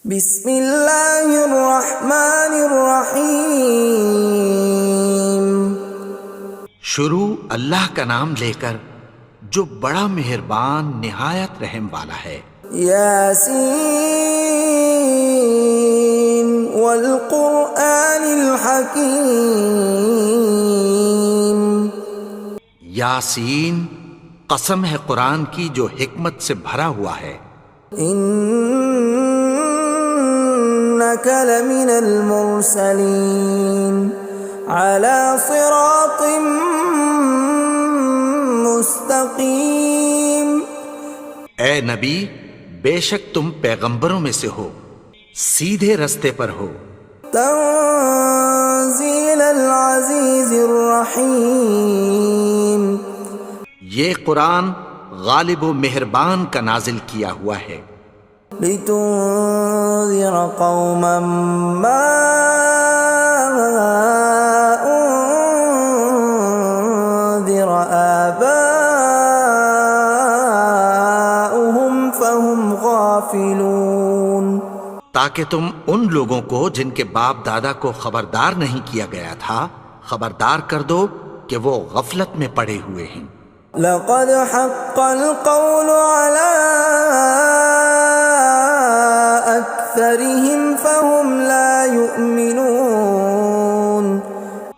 بسم اللہ الرحمن الرحیم۔ شروع اللہ کا نام لے کر جو بڑا مہربان نہایت رحم والا ہے۔ یاسین والقرآن الحکیم۔ یاسین، قسم ہے قرآن کی جو حکمت سے بھرا ہوا ہے۔ انک لمن المرسلین علی صراط مستقیم۔ اے نبی، بے شک تم پیغمبروں میں سے ہو، سیدھے رستے پر ہو۔ تنزیل العزیز الرحیم۔ یہ قرآن غالب و مہربان کا نازل کیا ہوا ہے۔ لتنذر قوما ما انذر آباؤهم فهم غافلون۔ تاکہ تم ان لوگوں کو جن کے باپ دادا کو خبردار نہیں کیا گیا تھا خبردار کر دو کہ وہ غفلت میں پڑے ہوئے ہیں۔ لقد حق القول على أكثرهم فهم لا يؤمنون۔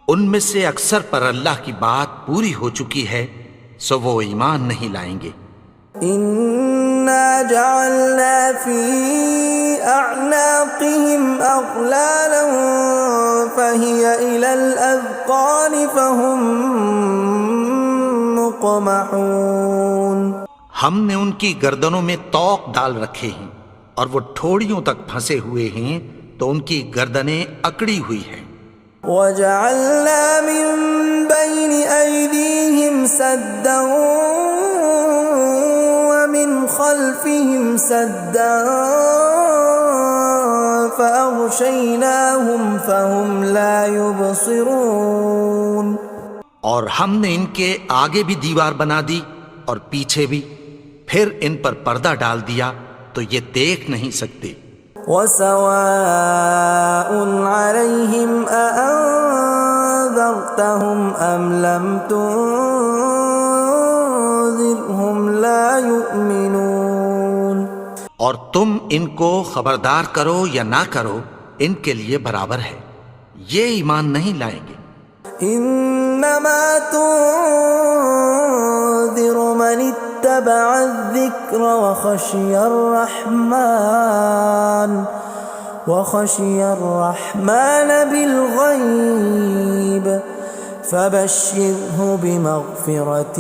ان میں سے اکثر پر اللہ کی بات پوری ہو چکی ہے سو وہ ایمان نہیں لائیں گے۔ إنا جعلنا في أعناقهم أغلالا فهي إلى الأذقان فهم مقمحون۔ ہم نے ان کی گردنوں میں طوق ڈال رکھے ہیں اور وہ ٹھوڑیوں تک پھنسے ہوئے ہیں تو ان کی گردنیں اکڑی ہوئی ہیں۔ وَجَعَلْنَا مِن بَيْنِ أَيْدِيهِمْ سَدًّا وَمِنْ خَلْفِهِمْ سَدًّا فَأَغْشَيْنَاهُمْ فَهُمْ لَا يُبْصِرُونَ۔ اور ہم نے ان کے آگے بھی دیوار بنا دی اور پیچھے بھی، پھر ان پر پردہ ڈال دیا تو یہ دیکھ نہیں سکتے۔ وَسَوَاءٌ عَلَيْهِمْ أَأَنذَرْتَهُمْ أَمْ لَمْ تُنذِرْهُمْ لَا يُؤْمِنُونَ۔ اور تم ان کو خبردار کرو یا نہ کرو ان کے لیے برابر ہے، یہ ایمان نہیں لائیں گے۔ انما تنذر من اتبع الذکر وخشی الرحمن بالغیب فبشرہ بمغفرۃ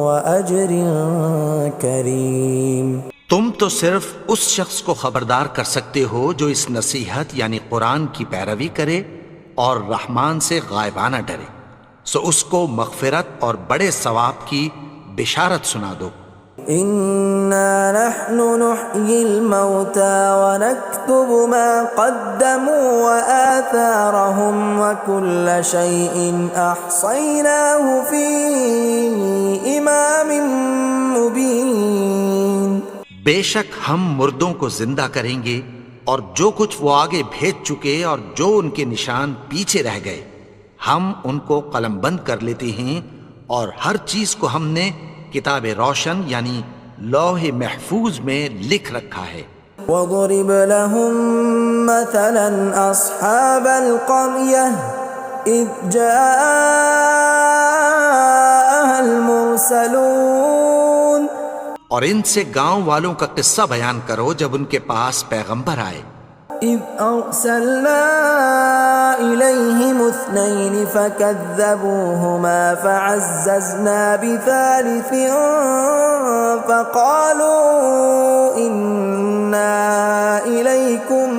واجر کریم۔ تم تو صرف اس شخص کو خبردار کر سکتے ہو جو اس نصیحت یعنی قرآن کی پیروی کرے اور رحمان سے غائبانہ ڈرے، سو اس کو مغفرت اور بڑے ثواب کی بشارت سنا دو۔ اِنَّا نَحْنُ نُحْيِي الْمَوْتَى وَنَكْتُبُ مَا قَدَّمُوا وَآثَارَهُمْ وَكُلَّ شَيْءٍ أَحْصَيْنَاهُ فِي إِمَامٍ مُبِينٍ۔ بے شک ہم مردوں کو زندہ کریں گے اور جو کچھ وہ آگے بھیج چکے اور جو ان کے نشان پیچھے رہ گئے ہم ان کو قلم بند کر لیتے ہیں، اور ہر چیز کو ہم نے کتاب روشن یعنی لوح محفوظ میں لکھ رکھا ہے۔ وَضُرِبْ لَهُم مَّثَلًا أَصْحَابَ الْقَرْيَةِ إِذْ جَاءَهَا الْمُرْسَلُونَ۔ اور ان سے گاؤں والوں کا قصہ بیان کرو جب ان کے پاس پیغمبر آئے۔ إِذْ أَرْسَلْنَا إِلَيْهِمُ اثْنَيْنِ فَكَذَّبُوهُمَا فَعَزَّزْنَا بِثَالِثٍ فَقَالُوا إِنَّا إِلَيْكُمْ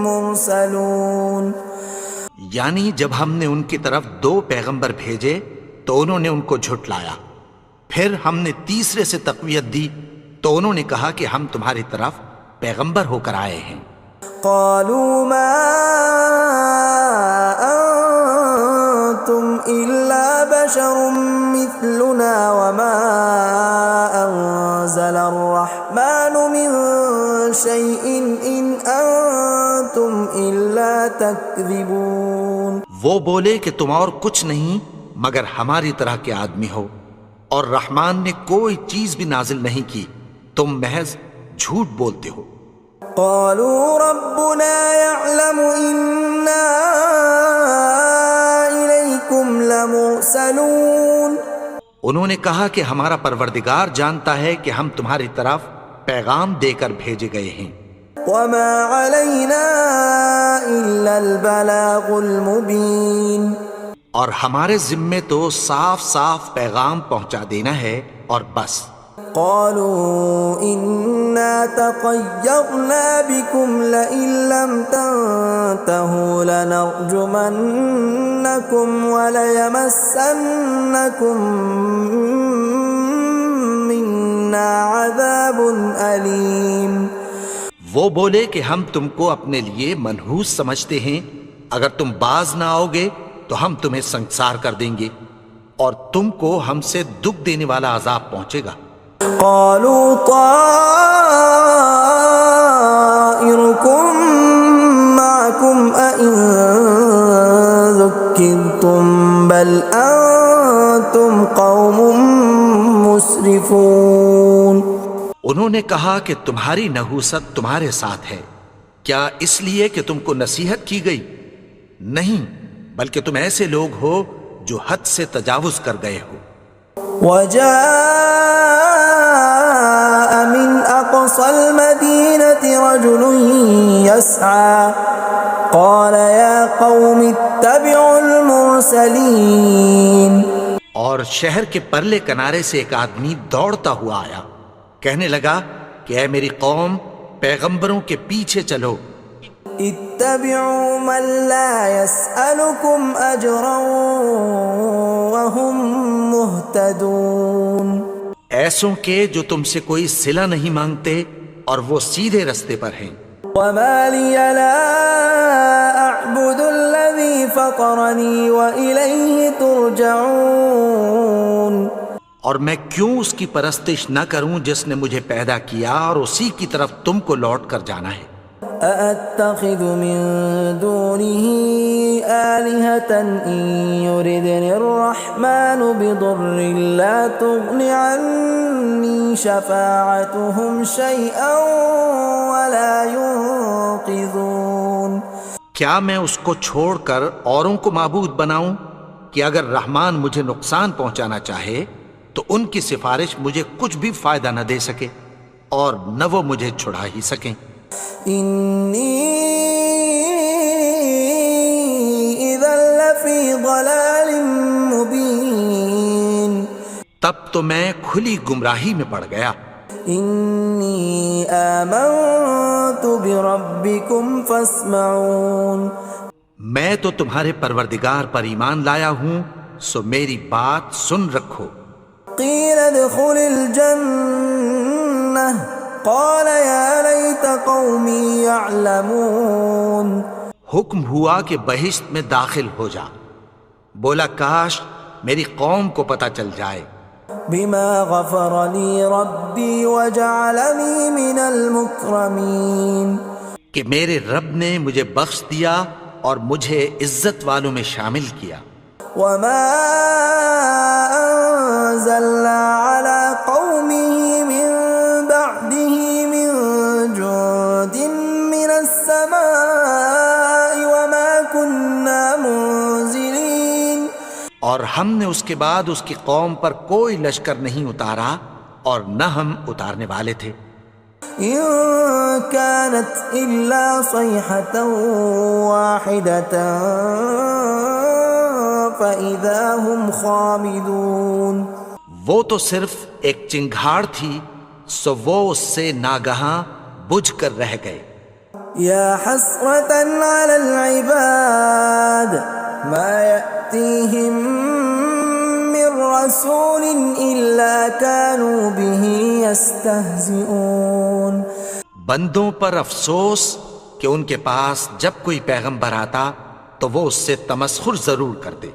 مُرْسَلُونَ۔ یعنی جب ہم نے ان کی طرف دو پیغمبر بھیجے تو انہوں نے ان کو جھٹلایا، پھر ہم نے تیسرے سے تقویت دی تو انہوں نے کہا کہ ہم تمہاری طرف پیغمبر ہو کر آئے ہیں۔ قالوا ما انتم الا بشر مثلنا وما انزل الرحمن من شيء إن أنتم إلا تكذبون. وہ بولے کہ تم اور کچھ نہیں مگر ہماری طرح کے آدمی ہو، اور رحمان نے کوئی چیز بھی نازل نہیں کی، تم محض جھوٹ بولتے ہو. قالوا ربنا يعلم إنا إليكم لمرسلون. انہوں نے کہا کہ ہمارا پروردگار جانتا ہے کہ ہم تمہاری طرف پیغام دے کر بھیجے گئے ہیں. وما علينا إلا البلاغ المبين. اور ہمارے ذمے تو صاف صاف پیغام پہنچا دینا ہے اور بس. قالوا إنا تطيرنا بكم لئن لم تنتهوا لنرجمنكم وليمسنكم منا عذاب أليم. وہ بولے کہ ہم تم کو اپنے لیے منحوس سمجھتے ہیں، اگر تم باز نہ آؤ گے تو ہم تمہیں سنسار کر دیں گے اور تم کو ہم سے دکھ دینے والا عذاب پہنچے گا. قالوا طائركم معكم أئن ذكرتم بل أنتم قوم مسرفون. انہوں نے کہا کہ تمہاری نحوست تمہارے ساتھ ہے، کیا اس لیے کہ تم کو نصیحت کی گئی؟ نہیں، بلکہ تم ایسے لوگ ہو جو حد سے تجاوز کر گئے ہو. وجاء من أقصى المدينة رجل يسعى قال يا قوم اتبعوا المرسلين. اور شہر کے پرلے کنارے سے ایک آدمی دوڑتا ہوا آیا، کہنے لگا کہ اے میری قوم، پیغمبروں کے پیچھے چلو. اتبعوا من لا يسألكم أجرا وهم مهتدون. ایسوں کے جو تم سے کوئی صلہ نہیں مانگتے اور وہ سیدھے رستے پر ہیں. وما لي لا أعبد الذي فطرني وإليه ترجعون. اور میں کیوں اس کی پرستش نہ کروں جس نے مجھے پیدا کیا اور اسی کی طرف تم کو لوٹ کر جانا ہے. أأتخذ من دونه آلهة إن يردني الرحمن بضر لا تغن عني شفاعتهم شيئا ولا ينقذون. کیا میں اس کو چھوڑ کر اوروں کو معبود بناؤں کہ اگر رحمان مجھے نقصان پہنچانا چاہے تو ان کی سفارش مجھے کچھ بھی فائدہ نہ دے سکے اور نہ وہ مجھے چھڑا ہی سکیں. إني إذا لفي ضلال مبين. تب تو میں کھلی گمراہی میں پڑ گیا. إني آمنت بربكم فاسمعون. میں تو تمہارے پروردگار پر ایمان لایا ہوں، سو میری بات سن رکھو. قيل ادخل الجنة قال يا ليت قومي يعلمون. حکم ہوا کہ بہشت میں داخل ہو جا. بولا کاش میری قوم کو پتہ چل جائے. بما غفر لي ربي وجعلني من المكرمين. کہ میرے رب نے مجھے بخش دیا اور مجھے عزت والوں میں شامل کیا. وما أنزلنا على قومه من بعده من جند من السماء وما كنا منزلين. اور ہم نے اس کے بعد اس کی قوم پر کوئی لشکر نہیں اتارا اور نہ ہم اتارنے والے تھے. إن كانت إلا صيحة واحدة فإذا هم خامدون. وہ تو صرف ایک چنگھاڑ تھی، سو وہ اس سے ناگہاں بجھ کر رہ گئے. يا حسرة على العباد ما يأتيهم من رسول إلا كانوا به يستهزئون. بندوں پر افسوس کہ ان کے پاس جب کوئی پیغمبر آتا تو وہ اس سے تمسخر ضرور کرتے.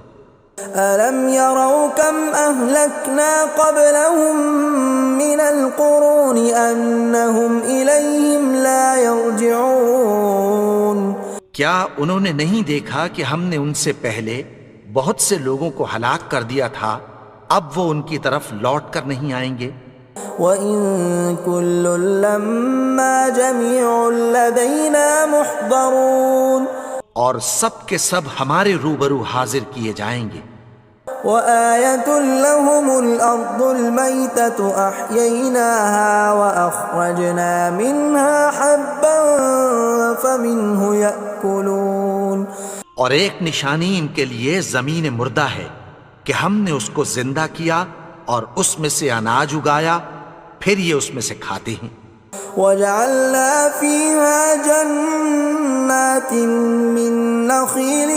ألم يروا كم أهلكنا قبلهم من القرون أنهم إليهم لا يرجعون کیا انہوں نے نہیں دیکھا کہ ہم نے ان سے پہلے بہت سے لوگوں کو ہلاک کر دیا تھا، اب وہ ان کی طرف لوٹ کر نہیں آئیں گے؟ وَإِن كُلٌّ لَّمَّا جَمِيعٌ لَّدَيْنَا مُحْضَرُونَ اور سب کے سب ہمارے روبرو حاضر کیے جائیں گے۔ وَآيَةٌ لَّهُمُ الْأَرْضُ الْمَيْتَةُ أَحْيَيْنَاهَا وَأَخْرَجْنَا مِنْهَا حَبًّا فَمِنْهُ يَأْكُلُونَ اور ایک نشانی ان کے لیے زمین مردہ ہے کہ ہم نے اس کو زندہ کیا اور اس میں سے اناج اگایا، پھر یہ اس میں سے کھاتے ہیں۔ وَجَعَلْنَا فِيهَا جَنَّاتٍ مِّن نَّخِيلٍ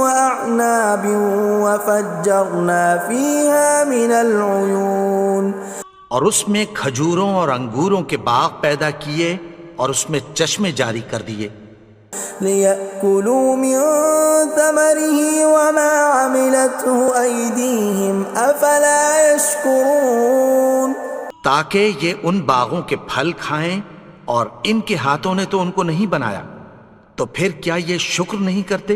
وَأَعْنَابٍ وَفَجَّرْنَا فِيهَا مِنَ الْعُيُونِ اور اس میں کھجوروں اور انگوروں کے باغ پیدا کیے اور اس میں چشمے جاری کر دیے، لِيَأْكُلُوا مِن ثَمَرِهِ وَمَا عَمِلَتْهُ أَيْدِيهِمْ أَفَلَا يَشْكُرُونَ تاکہ یہ ان باغوں کے پھل کھائیں، اور ان کے ہاتھوں نے تو ان کو نہیں بنایا، تو پھر کیا یہ شکر نہیں کرتے؟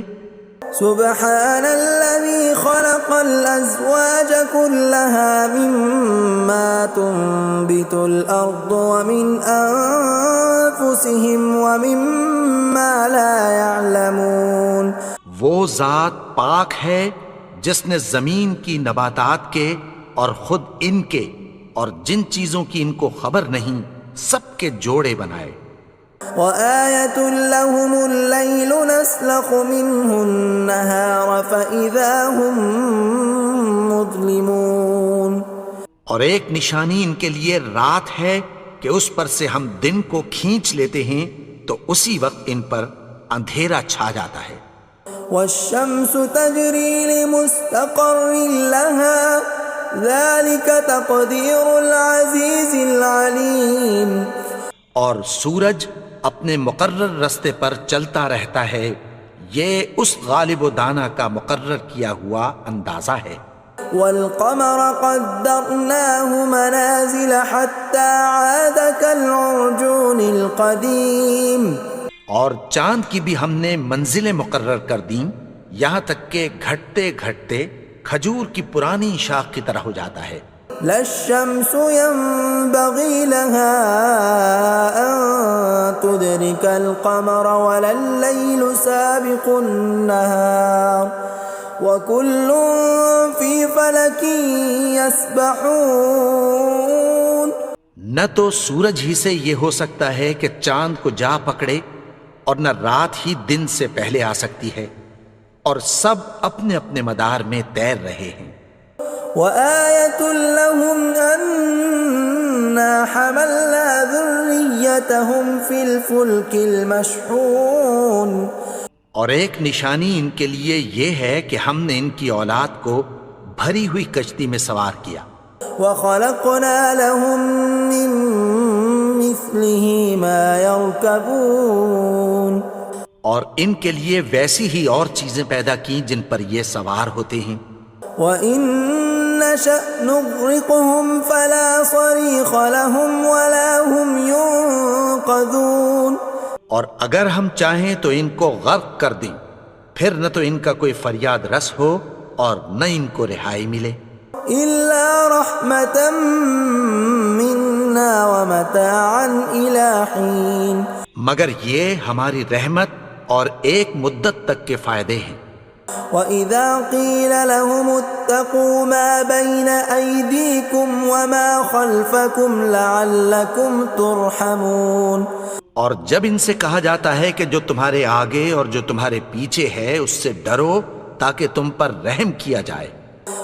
سبحان الذي خلق الأزواج كلها مما تنبت الأرض ومن أنفسهم ومما لا يعلمون وہ ذات پاک ہے جس نے زمین کی نباتات کے اور خود ان کے اور جن چیزوں کی ان کو خبر نہیں سب کے جوڑے بنائے۔ وَآيَةٌ لَّهُمُ اللَّيْلُ نَسْلَخُ مِنْهُ النَّهَارَ فَإِذَا هُم مُظْلِمُونَ اور ایک نشانی ان کے لیے رات ہے کہ اس پر سے ہم دن کو کھینچ لیتے ہیں تو اسی وقت ان پر اندھیرا چھا جاتا ہے۔ وَالشَّمْسُ تَجْرِي لِمُسْتَقَرٍّ لَّهَا ذَلِكَ تَقْدِيرُ الْعَزِيزِ الْعَلِيمِ اور سورج اپنے مقرر رستے پر چلتا رہتا ہے، یہ اس غالب و دانا کا مقرر کیا ہوا اندازہ ہے۔ وَالْقَمَرَ قَدَّرْنَاهُ مَنَازِلَ حَتَّى عَادَ كَالْعُرْجُونِ الْقَدِيمِ اور چاند کی بھی ہم نے منزلیں مقرر کر دیں، یہاں تک کہ گھٹتے گھٹتے کھجور کی پرانی شاخ کی طرح ہو جاتا ہے۔ لا الشمس ينبغي لها أن تدرك القمر ولا الليل سابق النهار وكل في فلك يسبحون نہ تو سورج ہی سے یہ ہو سکتا ہے کہ چاند کو جا پکڑے، اور نہ رات ہی دن سے پہلے آ سکتی ہے، اور سب اپنے اپنے مدار میں تیر رہے ہیں۔ وَآيَةٌ لَّهُمْ أَنَّا حَمَلْنَا ذُرِّيَّتَهُمْ فِي الْفُلْكِ الْمَشْحُونِ اور ایک نشانی ان کے لیے یہ ہے کہ ہم نے ان کی اولاد کو بھری ہوئی کشتی میں سوار کیا۔ وَخَلَقْنَا لَهُم مِّن مِّثْلِهِ مَا يَرْكَبُونَ اور ان کے لیے ویسی ہی اور چیزیں پیدا کی جن پر یہ سوار ہوتے ہیں۔ وَإِن نَّشَأْ نُغْرِقْهُمْ فَلَا صَرِيخَ لَهُمْ وَلَا هُمْ يُنقَذُونَ اور اگر ہم چاہیں تو ان کو غرق کر دیں، پھر نہ تو ان کا کوئی فریاد رس ہو اور نہ ان کو رہائی ملے۔ إِلَّا رَحْمَةً مِّنَّا وَمَتَاعًا إِلَىٰ حِينٍ مگر یہ ہماری رحمت اور ایک مدت تک کے فائدے ہیں۔ وَإِذَا قِيلَ لَهُمُ اتَّقُوا مَا بَيْنَ أَيْدِيكُمْ وَمَا خَلْفَكُمْ لَعَلَّكُمْ تُرْحَمُونَ اور جب ان سے کہا جاتا ہے کہ جو تمہارے آگے اور جو تمہارے پیچھے ہے اس سے ڈرو تاکہ تم پر رحم کیا جائے۔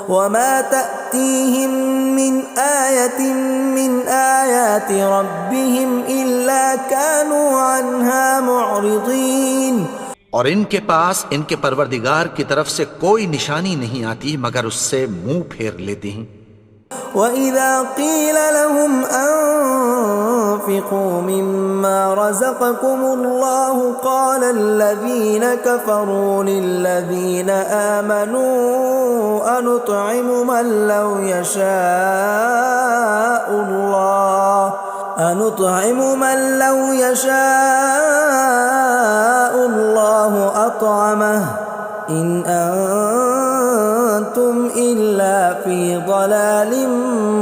وَمَا تَأْتِيهِم مِّنْ آيَةٍ مِّنْ آيَاتِ رَبِّهِمْ إِلَّا كَانُوا عَنْهَا مُعْرِضِينَ اور ان کے پاس ان کے پروردگار کی طرف سے کوئی نشانی نہیں آتی مگر اس سے منہ پھیر لیتے ہیں۔ وَإِذَا قِيلَ لَهُمْ وأنفقوا مما رزقكم الله قال الذين كفروا للذين آمنوا أنطعم من لو يشاء الله أطعمه إن أنتم إلا في ضلال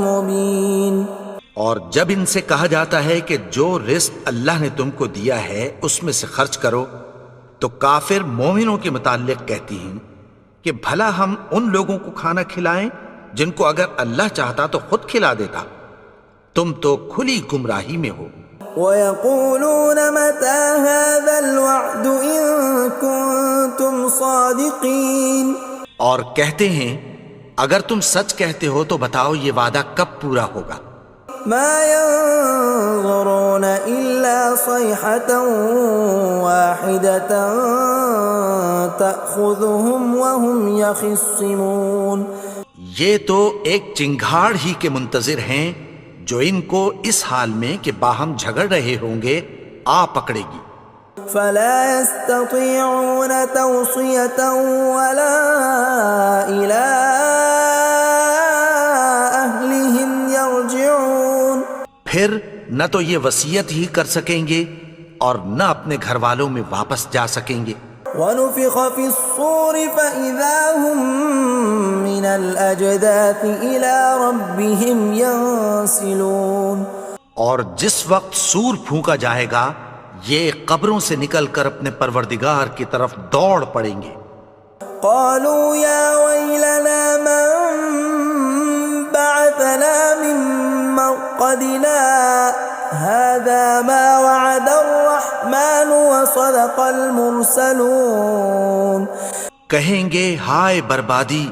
مبين۔ اور جب ان سے کہا جاتا ہے کہ جو رزق اللہ نے تم کو دیا ہے اس میں سے خرچ کرو، تو کافر مومنوں کے متعلق کہتی ہیں کہ بھلا ہم ان لوگوں کو کھانا کھلائیں جن کو اگر اللہ چاہتا تو خود کھلا دیتا، تم تو کھلی گمراہی میں ہو۔ وَيَقُولُونَ مَتَى هَذَا الْوَعْدُ إِن كُنتُمْ صَادِقِينَ، اور کہتے ہیں اگر تم سچ کہتے ہو تو بتاؤ یہ وعدہ کب پورا ہوگا۔ مَا يَنظُرُونَ إِلَّا صَيْحَةً وَاحِدَةً تَأْخُذُهُمْ وَهُمْ يَخِصِّمُونَ، یہ تو ایک چنگھاڑ ہی کے منتظر ہیں جو ان کو اس حال میں کہ باہم جھگڑ رہے ہوں گے آ پکڑے گی۔ فَلَا يَسْتَطِيعُونَ تَوْصِيَةً وَلَا إِلَىٰ أَهْلِهِمْ يَرْجِعُونَ، پھر نہ تو یہ وصیت ہی کر سکیں گے اور نہ اپنے گھر والوں میں واپس جا سکیں گے۔ وَنُفِخَ فِي الصُّورِ فَإِذَا هُم مِّنَ الْأَجْدَاثِ إِلَىٰ رَبِّهِمْ يَنسِلُونَ، اور جس وقت سور پھونکا جائے گا یہ قبروں سے نکل کر اپنے پروردگار کی طرف دوڑ پڑیں گے۔ قالوا يا ويلنا من بعثنا من مرقدنا هذا ما وعد الرحمن وصدق المرسلون، کہیں گے ہائے بربادی،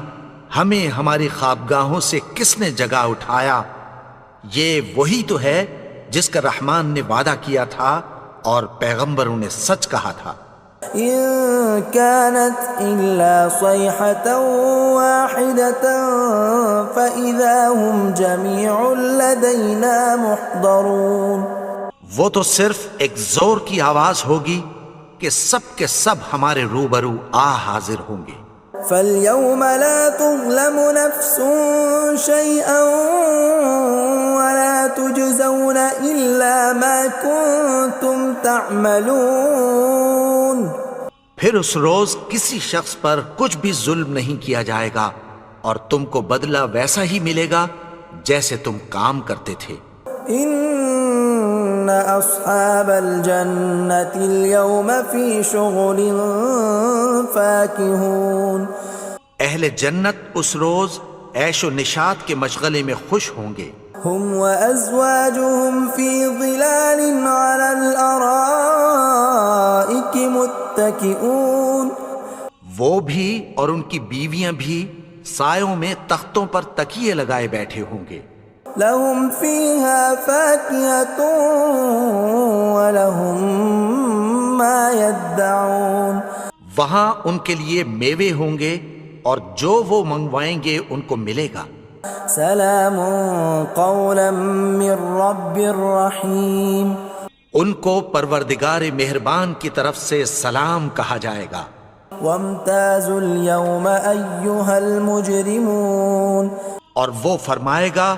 ہمیں ہماری خوابگاہوں سے کس نے جگا اٹھایا، یہ وہی تو ہے جس کا رحمان نے وعدہ کیا تھا اور پیغمبروں نے سچ کہا تھا۔ إن كانت إلا صيحة واحدة فإذا هم جميع لدينا محضرون، وہ تو صرف ایک زور کی آواز ہوگی کہ سب کے سب ہمارے روبرو آ حاضر ہوں گے۔ فاليوم لا تظلم نفس شيئا ولا تجزون إلا ما كنتم تعملون، پھر اس روز کسی شخص پر کچھ بھی ظلم نہیں کیا جائے گا اور تم کو بدلہ ویسا ہی ملے گا جیسے تم کام کرتے تھے۔ ان اصحاب الجنة اليوم في شغل فاكهون، اہل جنت اس روز عیش و نشاط کے مشغلے میں خوش ہوں گے۔ هم وازواجهم في ظلال على الارائك متكئون، وہ بھی اور ان کی بیویاں بھی سایوں میں تختوں پر تکیے لگائے بیٹھے ہوں گے۔ لهم فيها فاكهة ولهم ما يدعون، وہاں ان کے لیے میوے ہوں گے اور جو وہ منگوائیں گے ان کو ملے گا۔ سلام قولا من رب رحیم، ان کو پروردگار مہربان کی طرف سے سلام کہا جائے گا۔ وامتازوا اليوم ایھا المجرمون، اور وہ فرمائے گا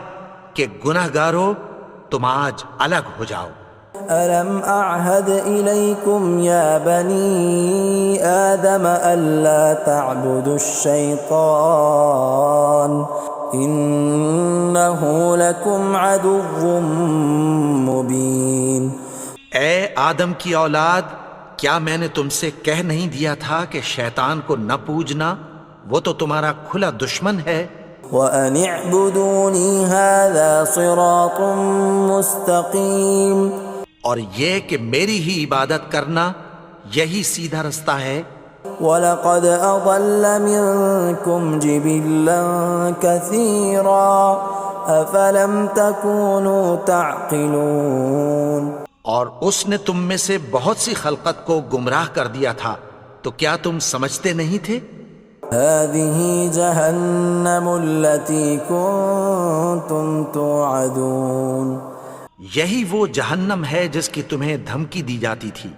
کہ گنہگارو تم آج الگ ہو جاؤ۔ ألم أعهد إليكم يا بني آدم ألا تعبدوا الشيطان إنه لكم عدو مبين۔ اے آدم کی اولاد، کیا میں نے تم سے کہہ نہیں دیا تھا کہ شیطان کو نہ پوجنا، وہ تو تمہارا کھلا دشمن ہے۔ وَأَنِ اعْبُدُونِي هَذَا صِرَاطٌ مُسْتَقِيمٌ، اور یہ کہ میری ہی عبادت کرنا یہی سیدھا رستہ ہے۔ وَلَقَدْ أَضَلَّ مِنْكُمْ جِبِلًّا كَثِيرًا أَفَلَمْ تَكُونُوا تَعْقِلُونَ، اور اس نے تم میں سے بہت سی خلقت کو گمراہ کر دیا تھا، تو کیا تم سمجھتے نہیں تھے؟ هَذِهِ جَهَنَّمُ الَّتِي كُنْتُمْ تُوعَدُونَ، یہی وہ جہنم ہے جس کی تمہیں دھمکی دی جاتی تھی.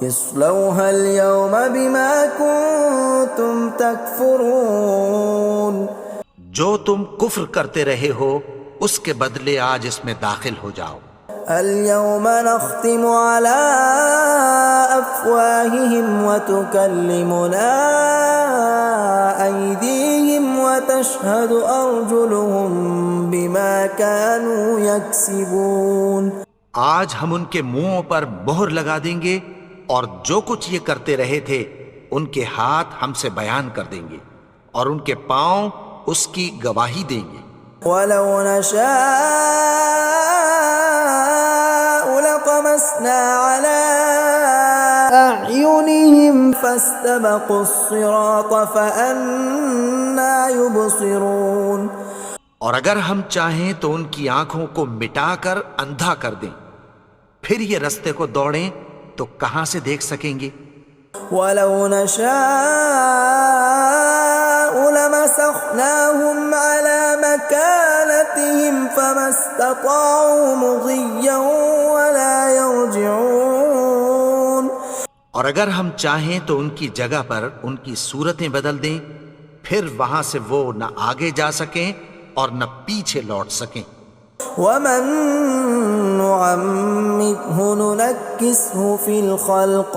اصلوها اليوم بما كنتم تكفرون. جو تم کفر کرتے رہے ہو اس کے بدلے آج اس میں داخل ہو جاؤ. اليوم نختم على أفواههم وتكلمنا أيديهم وتشهد أرجلهم بما كانوا يكسبون. آج ہم ان کے منہوں پر مہر لگا دیں گے اور جو کچھ یہ کرتے رہے تھے ان کے ہاتھ ہم سے بیان کر دیں گے اور ان کے پاؤں اس کی گواہی دیں گے. ولو نشاء لطمسنا على أعينهم فاستبقوا الصراط فأنى يبصرون. اور اگر ہم چاہیں تو ان کی آنکھوں کو مٹا کر اندھا کر دیں، پھر یہ رستے کو دوڑیں تو کہاں سے دیکھ سکیں گے. ولو نشاء لمسخناهم على مكانتهم فما استطاعوا مضيا ولا يرجعون. اور اگر ہم چاہیں تو ان کی جگہ پر ان کی صورتیں بدل دیں، پھر وہاں سے وہ نہ آگے جا سکیں اور نہ پیچھے لوٹ سکیں. ومن نعمره ننكسه في الخلق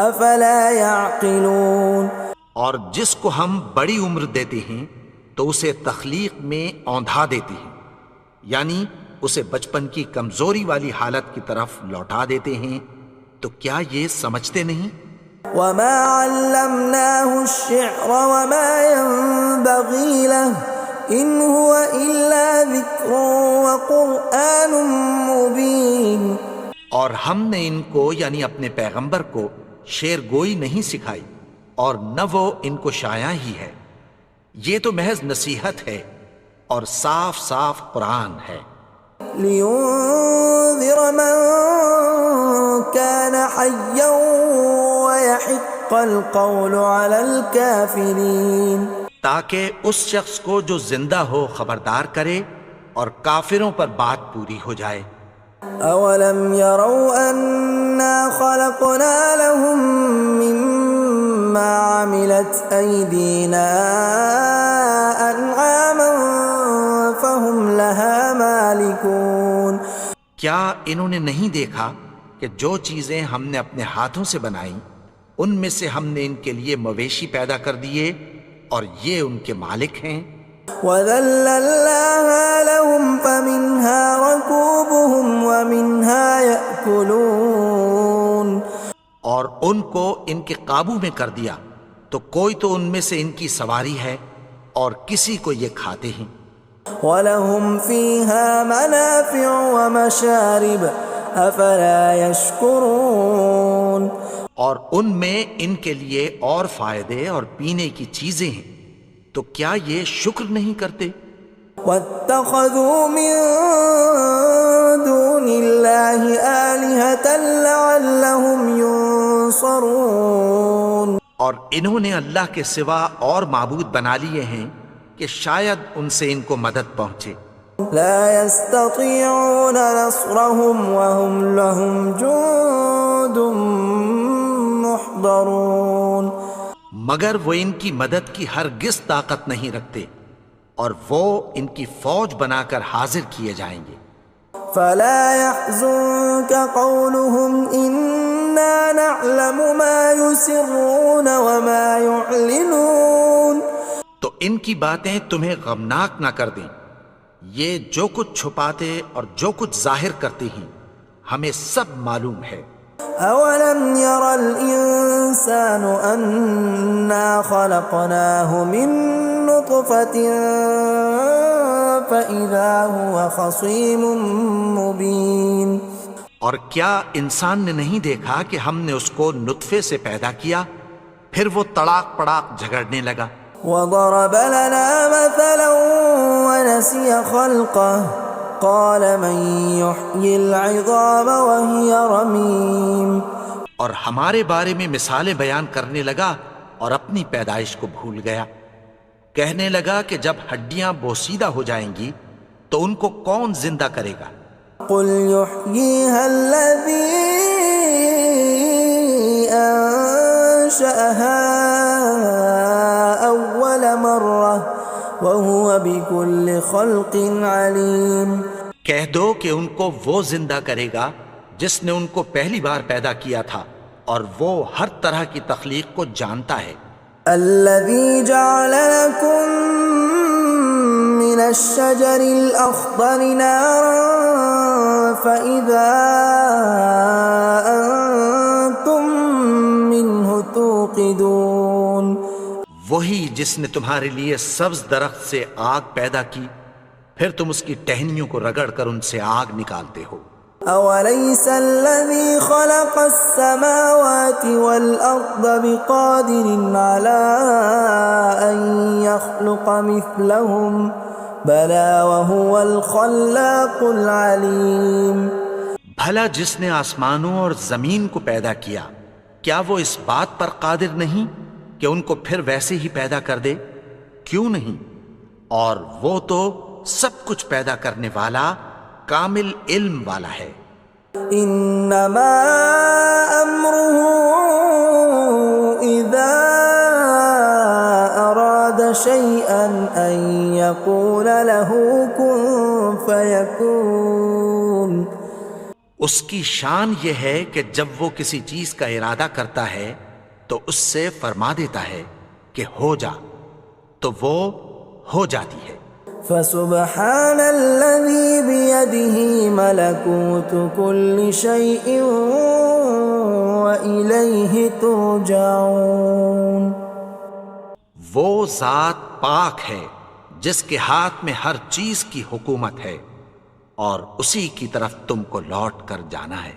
افلا يعقلون. اور جس کو ہم بڑی عمر دیتے ہیں تو اسے تخلیق میں اوندھا دیتے ہیں، یعنی اسے بچپن کی کمزوری والی حالت کی طرف لوٹا دیتے ہیں. تو کیا یہ سمجھتے نہیں؟ وما علمناه الشعر وما ينبغي له ان هو الا ذکر وقرآن مبین. اور ہم نے ان کو یعنی اپنے پیغمبر کو شعر گوئی نہیں سکھائی اور نہ وہ ان کو شایع ہی ہے، یہ تو محض نصیحت ہے اور صاف صاف قرآن ہے. لينذر من كان حيا ويحق القول على الكافرين. تاکہ اس شخص کو جو زندہ ہو خبردار کرے اور کافروں پر بات پوری ہو جائے. اولم يروا انا خلقنا لهم مما عملت ايدينا انعاما فهم لها مالكون. کیا انہوں نے نہیں دیکھا کہ جو چیزیں ہم نے اپنے ہاتھوں سے بنائیں ان میں سے ہم نے ان کے لیے مویشی پیدا کر دیے اور یہ ان کے مالک ہیں. وَذَلَّلْنَاهَا لَهُمْ فَمِنْهَا رَكُوبُهُمْ وَمِنْهَا يَأْكُلُونَ. اور ان کو ان کے قابو میں کر دیا تو کوئی تو ان میں سے ان کی سواری ہے اور کسی کو یہ کھاتے ہیں. وَلَهُمْ فِيهَا مَنَافِعُ وَمَشَارِبُ أَفَلَا يَشْكُرُونَ. اور ان میں ان کے لیے اور فائدے اور پینے کی چیزیں ہیں، تو کیا یہ شکر نہیں کرتے؟ وَاتَّخَذُوا مِن دُونِ اللَّهِ آلِهَةً لَعَلَّهُمْ يُنصَرُونَ. اور انہوں نے اللہ کے سوا اور معبود بنا لیے ہیں کہ شاید ان سے ان کو مدد پہنچے. لا يستطيعون نصرهم وهم لهم جند محضرون. مگر وہ ان کی مدد کی ہرگز طاقت نہیں رکھتے اور وہ ان کی فوج بنا کر حاضر کیے جائیں گے. فلا يحزنك قولهم إنا نعلم ما يسرون وما يعلنون. تو ان کی باتیں تمہیں غمناک نہ کر دیں، یہ جو کچھ چھپاتے اور جو کچھ ظاہر کرتے ہیں ہمیں سب معلوم ہے. أولم ير الإنسان أنا خلقناه من نطفة فإذا هو خصيم مبين. اور کیا انسان نے نہیں دیکھا کہ ہم نے اس کو نطفے سے پیدا کیا پھر وہ تڑاک پڑاک جھگڑنے لگا. وضرب لنا مثلا ونسي خلقه قال من يحيي العظام وهي رميم. اور ہمارے بارے میں مثالیں بیان کرنے لگا اور اپنی پیدائش کو بھول گیا. کہنے لگا کہ جب ہڈیاں بوسیدہ ہو جائیں گی تو ان کو کون زندہ کرے گا قل يحييها الذي أنشأها أول مرة وهو بكل خلق عليم۔ کہہ دو کہ ان کو وہ زندہ کرے گا جس نے ان کو پہلی بار پیدا کیا تھا، اور وہ ہر طرح کی تخلیق کو جانتا ہے۔ الذي جعل لكم من الشجر الأخضر نارا فإذا أنتم منه توقدون، وہی جس نے تمہارے لیے سبز درخت سے آگ پیدا کی، پھر تم اس کی ٹہنیوں کو رگڑ کر ان سے آگ نکالتے ہو۔ أوليس الذي خلق السماوات والأرض بقادر على أن يخلق مثلهم بلى وهو الخلاق العليم۔ بھلا جس نے آسمانوں اور زمین کو پیدا کیا، کیا وہ اس بات پر قادر نہیں کہ ان کو پھر ویسے ہی پیدا کر دے؟ کیوں نہیں؟ اور وہ تو سب کچھ پیدا کرنے والا، کامل علم والا ہے۔ انما امره اذا اراد شيئا ان يقول له كن فيكون۔ اس کی شان یہ ہے کہ جب وہ کسی چیز کا ارادہ کرتا ہے تو اس سے فرما دیتا ہے کہ ہو جا، تو وہ ہو جاتی ہے۔ فسبحان الذي بيده ملكوت كل شيء وإليه ترجعون۔ وہ ذات پاک ہے جس کے ہاتھ میں ہر چیز کی حکومت ہے، اور اسی کی طرف تم کو لوٹ کر جانا ہے۔